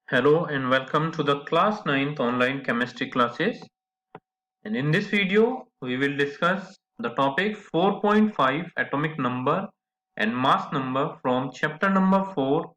Hello and welcome to the class 9th online chemistry classes. And in this video, we will discuss the topic 4.5 atomic number and mass number from chapter number 4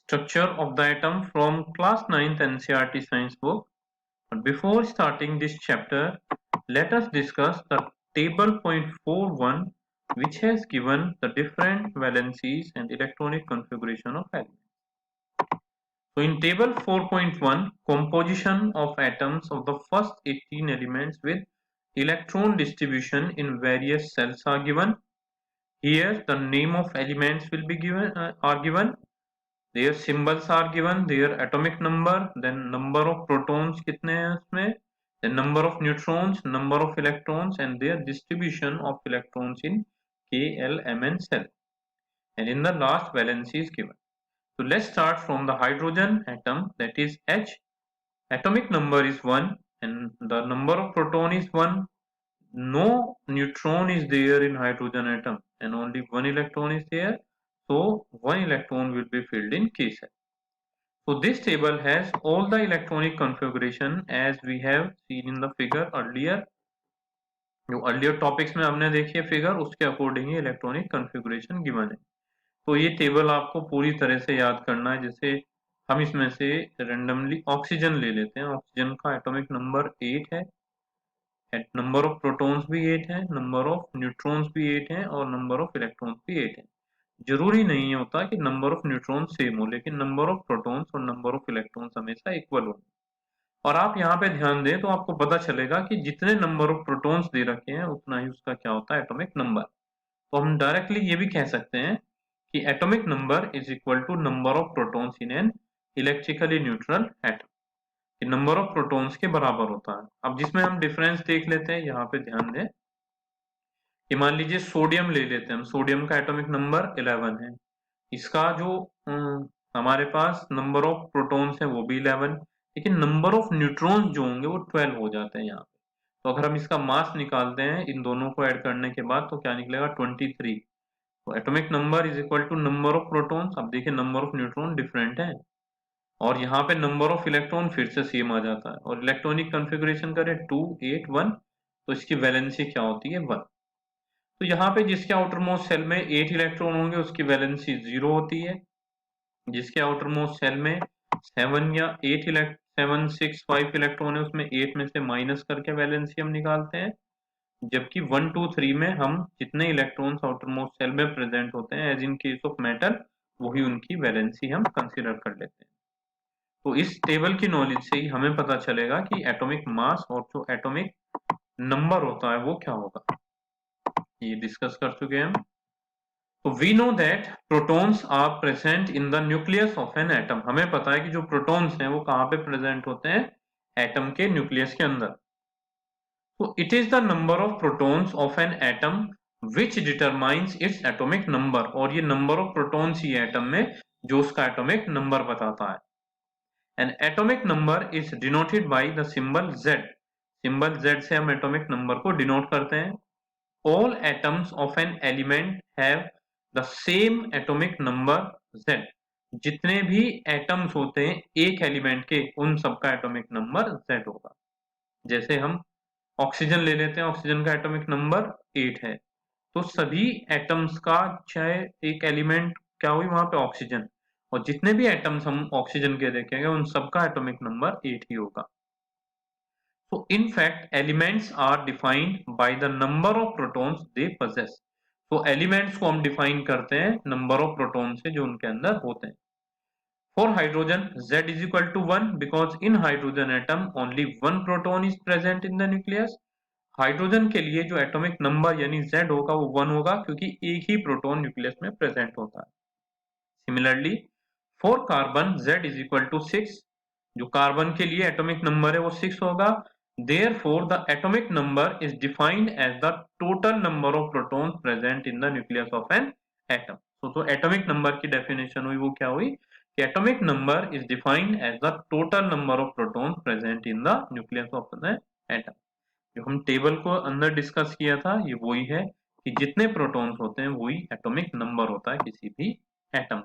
structure of the atom from class 9th NCERT science book. But before starting this chapter, let us discuss the table point 41 which has given the different valencies and electronic configuration of elements. So in table 4.1, composition of atoms of the first 18 elements with electron distribution in various cells are given. Here the name of elements will be given, their symbols are given, their atomic number, then number of protons कितने हैं उसमें, then number of neutrons, number of electrons and their distribution of electrons in K, L, M and cell. And in the last valency is given. So let's start from the hydrogen atom, that is H. Atomic number is 1 and the number of proton is 1. No neutron is there in hydrogen atom and only one electron is there. So one electron will be filled in K cell. So this table has all the electronic configuration as we have seen in the figure earlier. जो earlier topics में हमने देखी है figure, उसके according ही electronic configuration given है. तो ये table आपको पूरी तरह से याद करना है. जैसे हम इसमें से रेंडमली ऑक्सीजन ले लेते हैं. ऑक्सीजन का एटॉमिक नंबर 8 है, नंबर ऑफ प्रोटॉन्स भी 8 है, नंबर ऑफ न्यूट्रॉन्स भी 8 है और नंबर ऑफ इलेक्ट्रॉन्स भी 8 है. जरूरी नहीं होता कि नंबर ऑफ न्यूट्रॉन सेम हो, लेकिन नंबर ऑफ प्रोटॉन्स और नंबर ऑफ इलेक्ट्रॉन्स हमेशा इक्वल हो. और आप यहाँ पे ध्यान दें तो आपको पता चलेगा कि जितने नंबर ऑफ प्रोटॉन्स दे रखे हैं उतना ही उसका क्या होता है, एटॉमिक नंबर. तो हम डायरेक्टली ये भी कह सकते हैं कि atomic number is equal to number of protons in an electrically neutral atom. कि नंबर ऑफ प्रोटॉन्स के बराबर होता है. अब जिसमें हम डिफरेंस देख लेते हैं, यहाँ पे ध्यान दें कि मान लीजिए सोडियम ले लेते हैं हम. सोडियम का एटॉमिक नंबर 11 है. इसका जो हमारे पास नंबर ऑफ प्रोटॉन्स है वो भी 11, लेकिन नंबर ऑफ न्यूट्रॉन्स जो होंगे वो 12 हो जाते हैं यहाँ पे. तो अगर हम इसका मास निकालते हैं इन दोनों को ऐड करने के बाद तो क्या निकलेगा, 23. तो atomic number is equal to number of protons. अब देखिए नंबर ऑफ न्यूट्रॉन डिफरेंट है और यहाँ पे नंबर ऑफ इलेक्ट्रॉन फिर से सेम आ जाता है. और इलेक्ट्रॉनिक कॉन्फ़िगरेशन करें 2 8 1, तो इसकी वैलेंसी क्या होती है 1. तो यहाँ पे जिसके आउटर मोस्ट सेल में 8 इलेक्ट्रॉन होंगे उसकी वैलेंसी 0 होती है. जिसके आउटर मोस्ट सेल में 7 या 7 6 5 इलेक्ट्रॉन है उसमें 8 में से माइनस करके वैलेंसी हम निकालते हैं. जबकि 1 2 3 में हम जितने इलेक्ट्रॉन्स आउटर मोस्ट सेल में प्रेजेंट होते हैं as in case of metal, वही उनकी वैलेंसी हम कंसीडर कर लेते हैं. तो इस टेबल की नॉलेज से ही हमें पता चलेगा कि एटॉमिक मास और जो एटॉमिक नंबर होता है वो क्या होगा. ये डिस्कस कर चुके हैं हम. तो we know that protons are present in the nucleus of an atom. हमें पता है कि जो प्रोटॉन्स हैं वो कहाँ पे प्रेजेंट होते हैं, एटम के न्यूक्लियस के अंदर. तो it is the number of protons of an atom which determines its atomic number. और ये number of protons he atom में जो उसका एटॉमिक नंबर बताता है. An atomic number is denoted by the symbol Z. Symbol Z से हम atomic number को डिनोट करते हैं. All atoms of an element have the same atomic number Z. जितने भी एटम्स होते हैं एक एलिमेंट के, उन सबका एटॉमिक नंबर Z होगा. जैसे हम ऑक्सीजन ले लेते हैं, ऑक्सीजन का एटॉमिक नंबर 8 है. तो सभी एटम्स का, चाहे एक एलिमेंट क्या हुई वहां पे ऑक्सीजन, और जितने भी एटम्स हम ऑक्सीजन के देखेंगे उन सबका एटॉमिक नंबर 8 ही होगा. So in fact elements are defined by the number of protons they possess. तो elements को हम define करते हैं number of protons से जो उनके अंदर होते हैं. For hydrogen Z is equal to 1 because in hydrogen atom only one proton is present in the nucleus. Hydrogen के लिए जो एटॉमिक नंबर यानी Z होगा वो 1 होगा क्योंकि एक ही प्रोटॉन न्यूक्लियस में प्रेजेंट होता है. Similarly for carbon Z is equal to 6. जो कार्बन के लिए एटॉमिक नंबर है वो 6 होगा. Therefore the atomic number is defined as the total number of protons present in the nucleus of an atom. तो एटॉमिक नंबर की definition हुई वो क्या हुई कि atomic number is defined as the total number of protons present in the nucleus of the atom. जो हम table को अंदर डिस्कस किया था ये वही है कि जितने प्रोटॉन्स होते हैं वही एटॉमिक नंबर होता है किसी भी एटम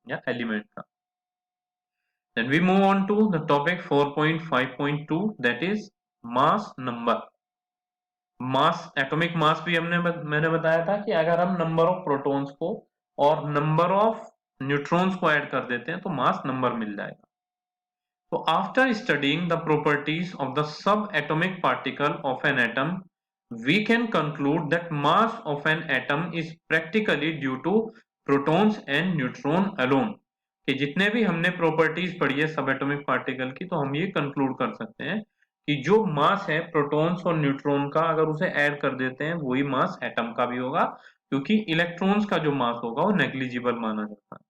या एलिमेंट का. Then we move on to the topic 4.5.2, that is mass number. Mass, atomic mass भी मैंने बताया था कि अगर हम नंबर ऑफ प्रोटॉन्स को और नंबर ऑफ न्यूट्रॉन्स को ऐड कर देते हैं तो मास नंबर मिल जाएगा. तो after studying the properties of the sub atomic particle of an atom, we can conclude that mass of an atom is practically due to protons and neutron alone. कि जितने भी हमने प्रॉपर्टीज पढ़ी है सब atomic particle की, तो हम ये कंक्लूड कर सकते हैं कि जो मास है प्रोटॉन्स और न्यूट्रॉन का, अगर उसे ऐड कर देते हैं वही मास एटम का भी होगा, क्योंकि इलेक्ट्रॉन्स का जो मास होगा वो नेग्लिजिबल माना जाता है.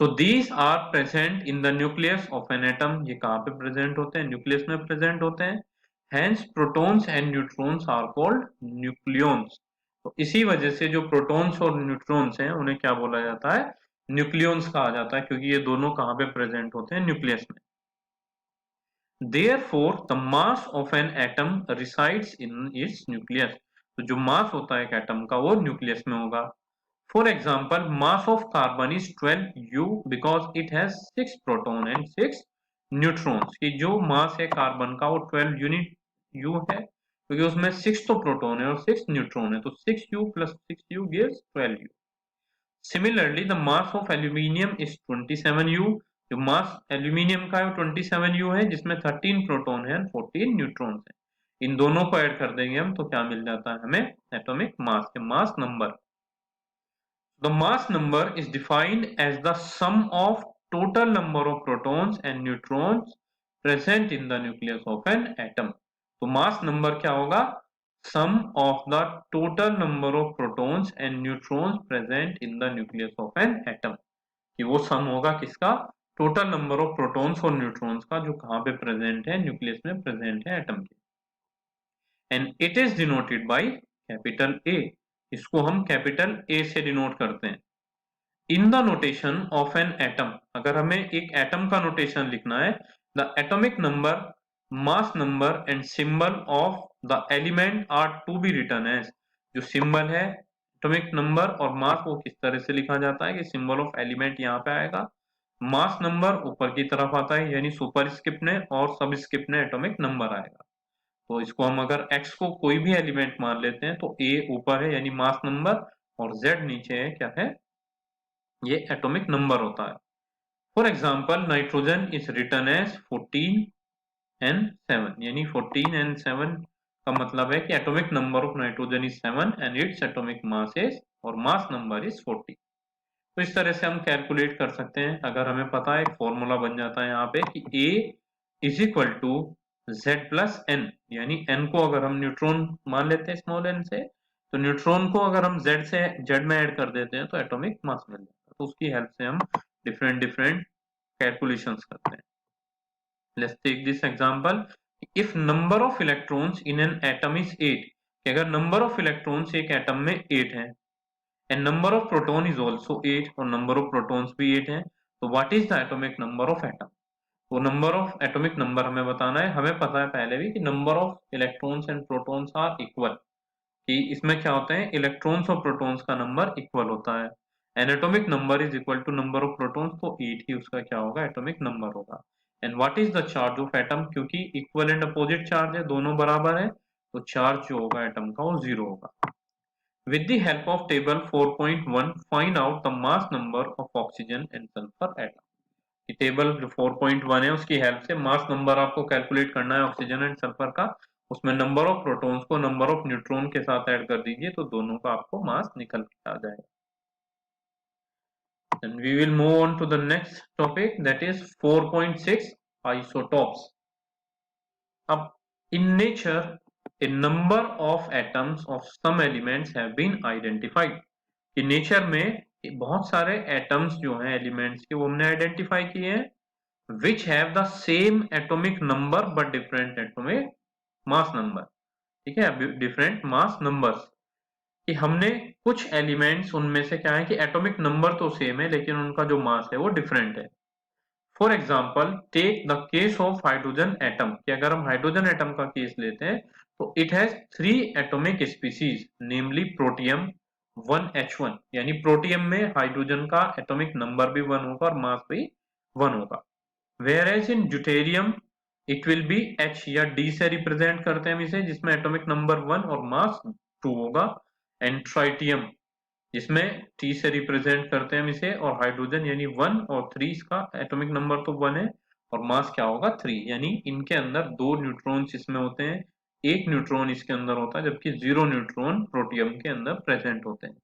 So these are present in the nucleus of an atom. ये कहाँ पे प्रेजेंट होते हैं? न्यूक्लियस में प्रेजेंट होते हैं. Hence protons and neutrons are called nucleons. तो इसी वजह से जो प्रोटॉन्स और न्यूट्रॉन्स हैं उन्हें क्या बोला जाता है? न्यूक्लियंस कहा जाता है, क्योंकि ये दोनों कहाँ पे प्रेजेंट होते हैं? न्यूक्लियस में. Therefore the mass of an atom resides in its nucleus. तो जो मास होता है एक एटम का वो न्यूक्लियस में होगा. For example, mass of carbon is 12 U because it has 6 proton and 6 neutrons. कि जो मास है कार्बन का वो 12 यूनिट U है, क्योंकि उसमें 6 तो प्रोटॉन है और 6 न्यूट्रॉन है, तो 6U plus 6U gives 12U. Similarly, the mass of aluminium is 27U. जो मास एल्यूमिनियम का है 27U है, जिसमें 13 प्रोटॉन है और 14 न्यूट्रॉन्स है. इन दोनों को ऐड कर देंगे हम तो क्या मिल जाता है हमें? एटॉमिक मास के mass number. The mass number is defined as the sum of total number of protons and neutrons present in the nucleus of an atom. तो मास नंबर क्या होगा? Sum of the total number of protons and neutrons present in the nucleus of an atom. कि वो सम होगा किसका? Total number of protons और neutrons का जो कहाँ पे प्रेजेंट है? न्यूक्लियस में प्रेजेंट है एटम के. And it is denoted by capital A. इसको हम कैपिटल ए से डिनोट करते हैं. In the notation of an atom, अगर हमें एक एटम का नोटेशन लिखना है, the atomic number, mass number and symbol of the element are to be written as. जो सिंबल है एटॉमिक नंबर और मास वो किस तरह से लिखा जाता है कि सिंबल ऑफ एलिमेंट यहाँ पे आएगा, मास नंबर ऊपर की तरफ आता है यानी सुपर स्क्रिप्ट ने, और सब स्क्रिप्ट ने एटॉमिक नंबर आएगा. तो इसको हम अगर x को कोई भी एलिमेंट मान लेते हैं तो a ऊपर है यानी मास नंबर और z नीचे है, क्या है? ये एटॉमिक नंबर होता है. For example nitrogen is written as 14n7, यानी 14n7 का मतलब है कि atomic number of nitrogen is 7 and its atomic mass is, और मास नंबर इज 40. तो इस तरह से हम कैलकुलेट कर सकते हैं. अगर हमें पता है, एक फॉर्मूला बन जाता है यहाँ पे कि A is equal to Z plus N, यानी n को अगर हम न्यूट्रॉन मान लेते हैं स्मॉल n से, तो न्यूट्रॉन को अगर हम Z से Z में ऐड कर देते हैं तो एटॉमिक मास मिल जाता है. तो उसकी हेल्प से हम डिफरेंट कैलकुलेशंस करते हैं. Let's take this example. If number of electrons in an atom is 8, कि अगर नंबर ऑफ इलेक्ट्रॉन्स एक एटम में 8 है, and number of proton is also 8, और नंबर ऑफ प्रोटॉन्स भी 8 है, तो what is the atomic number of atom? वो नंबर ऑफ एटॉमिक नंबर हमें बताना है. हमें पता है पहले भी कि number of electrons and protons are equal, कि इसमें क्या होते हैं? इलेक्ट्रॉन्स और प्रोटॉन्स का नंबर इक्वल होता है. An atomic number is equal to number of protons, तो 8 ही उसका क्या होगा? एटॉमिक नंबर होगा. And what is the charge of atom? क्योंकि इक्वल एंड अपोजिट चार्ज है, दोनों बराबर है, तो चार्ज जो होगा एटम का वो 0 होगा. With the help of table 4.1, find out the mass number of oxygen and sulfur atom. कि टेबल जो 4.1 है उसकी हेल्प से मास नंबर आपको कैलकुलेट करना है ऑक्सीजन एंड सल्फर का. उसमें नंबर ऑफ प्रोटॉन्स को नंबर ऑफ न्यूट्रॉन के साथ ऐड कर दीजिए तो दोनों का आपको मास निकल के आ जाएगा. And we will move on to the next topic, that is 4.6 isotopes. अब in nature a number of atoms of some elements have been identified. कि नेचर में बहुत सारे एटम्स जो हैं एलिमेंट्स के वो हमने आइडेंटिफाई किए हैं, which have the same atomic number but different atomic mass number. ठीक है, डिफरेंट मास नंबर्स. कि हमने कुछ एलिमेंट्स उनमें से क्या है कि एटॉमिक नंबर तो सेम है लेकिन उनका जो मास है वो डिफरेंट है. For example take the case of hydrogen atom, कि अगर हम हाइड्रोजन एटम का केस लेते हैं तो it has 3 atomic species, namely protium 1H1, यानी प्रोटियम में हाइड्रोजन का एटॉमिक नंबर भी 1 होगा और मास भी 1 होगा। Whereas in deuterium it will be H या D से रिप्रेजेंट करते हैं हम इसे, जिसमें एटॉमिक नंबर 1 और मास 2 होगा। एंड ट्राइटियम जिसमें T से रिप्रेजेंट करते हैं हम इसे, और हाइड्रोजन यानी 1 और 3, इसका एटॉमिक नंबर तो 1 है और मास क्या होगा 3, यानी इनके अंदर 2 न्यूट्रॉन्स इसमें होते हैं, 1 न्यूट्रॉन इसके अंदर होता है, जबकि 0 न्यूट्रॉन प्रोटियम के अंदर प्रेजेंट होते हैं।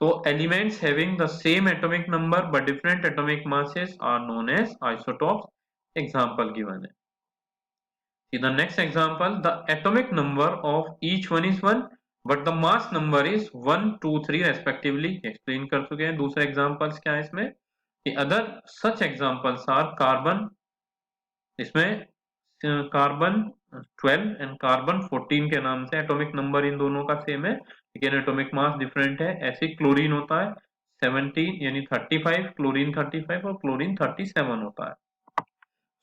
तो elements having the same atomic number but different atomic masses are known as isotopes. Example given है. See the next example, the atomic number of each one is 1 but the mass number is 1, 2, 3 respectively. Explain कर चुके हैं. दूसरे examples क्या है इसमें? The other such examples are carbon, इसमें carbon 12 and carbon 14 के नाम से एटॉमिक नंबर इन दोनों का सेम है, लेकिन एटॉमिक मास डिफरेंट है। ऐसे क्लोरीन होता है 17 यानी 35, क्लोरीन 35 और क्लोरीन 37 होता है।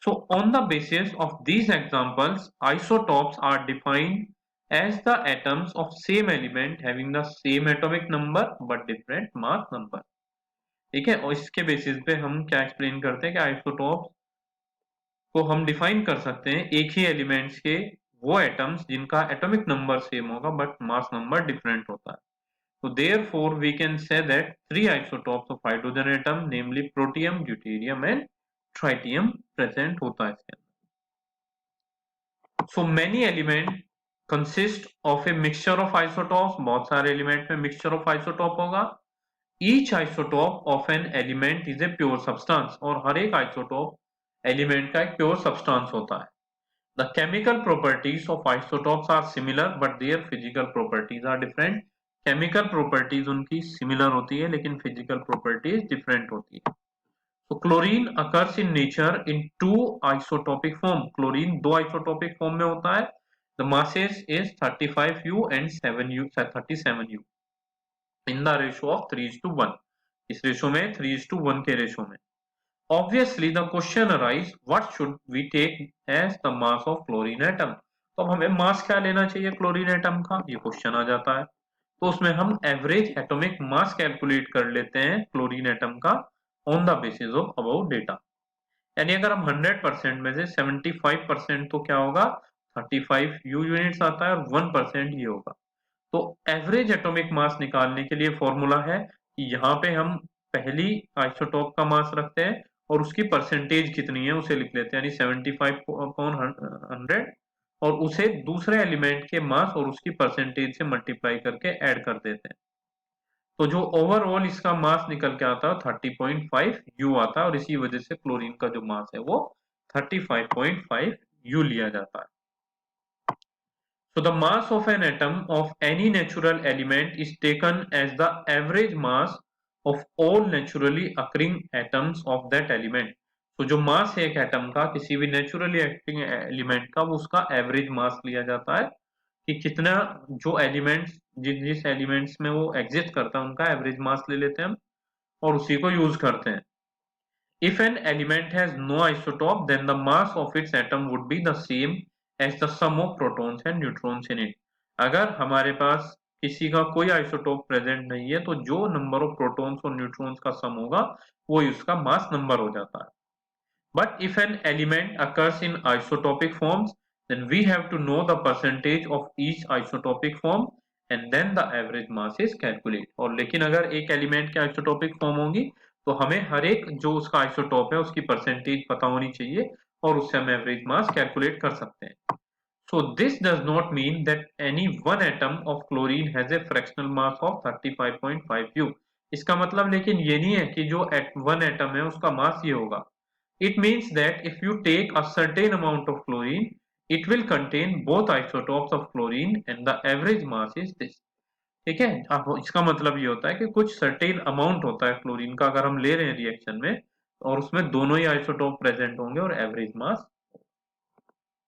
So on the basis of these examples isotopes are defined as the atoms of same element having the same atomic number but different mass number। ठीक है, और इसके बेसिस पे हम क्या एक्सप्लेन करते हैं कि आइसोटॉप्स को हम डिफाइन कर सकते हैं एक ही एलिमेंट्स के वो एटम्स जिनका एटॉमिक नंबर सेम होगा बट मास नंबर डिफरेंट होता है। तो therefore we can say that 3 isotopes of hydrogen atom namely protium, deuterium and tritium present होता है इसके अंदर। So many element consist of a mixture of isotopes, बहुत सारे एलिमेंट में मिक्सचर ऑफ आइसोटॉप होगा। Each isotope of an element is a pure substance, और हर एक आइसोटॉप एलिमेंट का एक प्योर सब्सटेंस होता है। The chemical properties of isotopes are similar but their physical properties are different. Chemical properties उनकी similar होती है लेकिन physical properties different होती है। So chlorine occurs in nature in 2 isotopic form. Chlorine 2 isotopic form में होता है। The masses is 35U and 7U, 37U in the ratio of 3:1. इस रेशो में 3:1 के रेशो में। Obviously the question arise, what should we take as the mass of chlorine atom? तो अब हमें मास क्या लेना चाहिए क्लोरीन एटम का, ये क्वेश्चन आ जाता है। तो उसमें हम एवरेज एटॉमिक मास कैलकुलेट कर लेते हैं क्लोरीन एटम का on the basis of about data. यानी अगर हम 100% में से 75% तो क्या होगा 35 U यूनिट्स आता है और 1% ये होगा। तो एवरेज एटॉमिक मास निकालने के लिए फॉर्मूला है कि यहाँ पे हम पहली आइसोटॉप का मास रखते हैं और उसकी परसेंटेज कितनी है उसे लिख लेते हैं, यानी 75/100, और उसे दूसरे एलिमेंट के मास और उसकी परसेंटेज से मल्टीप्लाई करके ऐड कर देते हैं। तो जो ओवरऑल इसका मास निकल के आता है 30.5 U आता है, और इसी वजह से क्लोरीन का जो मास है वो 35.5 U लिया जाता है। So the mass of an atom of any natural element is taken as the average mass of all naturally occurring atoms of that element. तो जो मास है एक एटम का किसी भी नेचुरली एक्टिंग एलिमेंट का, वो उसका एवरेज मास लिया जाता है कि कितना जो एलिमेंट्स जिस एलिमेंट्स में वो एग्जिस्ट करता है उनका एवरेज मास ले लेते हैं हम और उसी को यूज करते हैं। If an element has no isotope, then the mass of its atom would be the same as the sum of protons and neutrons in it. अगर हमारे पास किसी का कोई आइसोटोप प्रेजेंट नहीं है तो जो नंबर ऑफ प्रोटॉन्स और न्यूट्रॉन्स का सम होगा वो उसका मास नंबर हो जाता है। But if an element occurs in isotopic forms, then we have to know the percentage of each isotopic form and then the average mass is calculate। और लेकिन अगर एक एलिमेंट की आइसोटोपिक फॉर्म होगी तो हमें हर एक जो उसका आइसोटोप है उसकी परसेंटेज पता होनी चाहिए और उससे हम एवरेज मास कैलकुलेट कर सकते हैं। So this does not mean that any one atom of chlorine has a fractional mass of 35.5 U। इसका मतलब लेकिन ये नहीं है कि जो वन एटम है उसका मास ये होगा। It means that if you take a certain amount of chlorine, it will contain both isotopes of chlorine and the average mass is this। ठीक है, अब इसका मतलब ये होता है कि कुछ सर्टेन अमाउंट होता है क्लोरीन का अगर हम ले रहे हैं रिएक्शन में और उसमें दोनों ही आइसोटोप प्रेजेंट होंगे और एवरेज मास।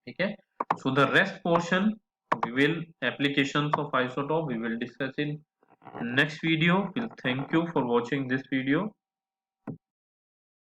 ठीक है, so the rest portion we will applications of isotope we will discuss in next video. We'll thank you for watching this video.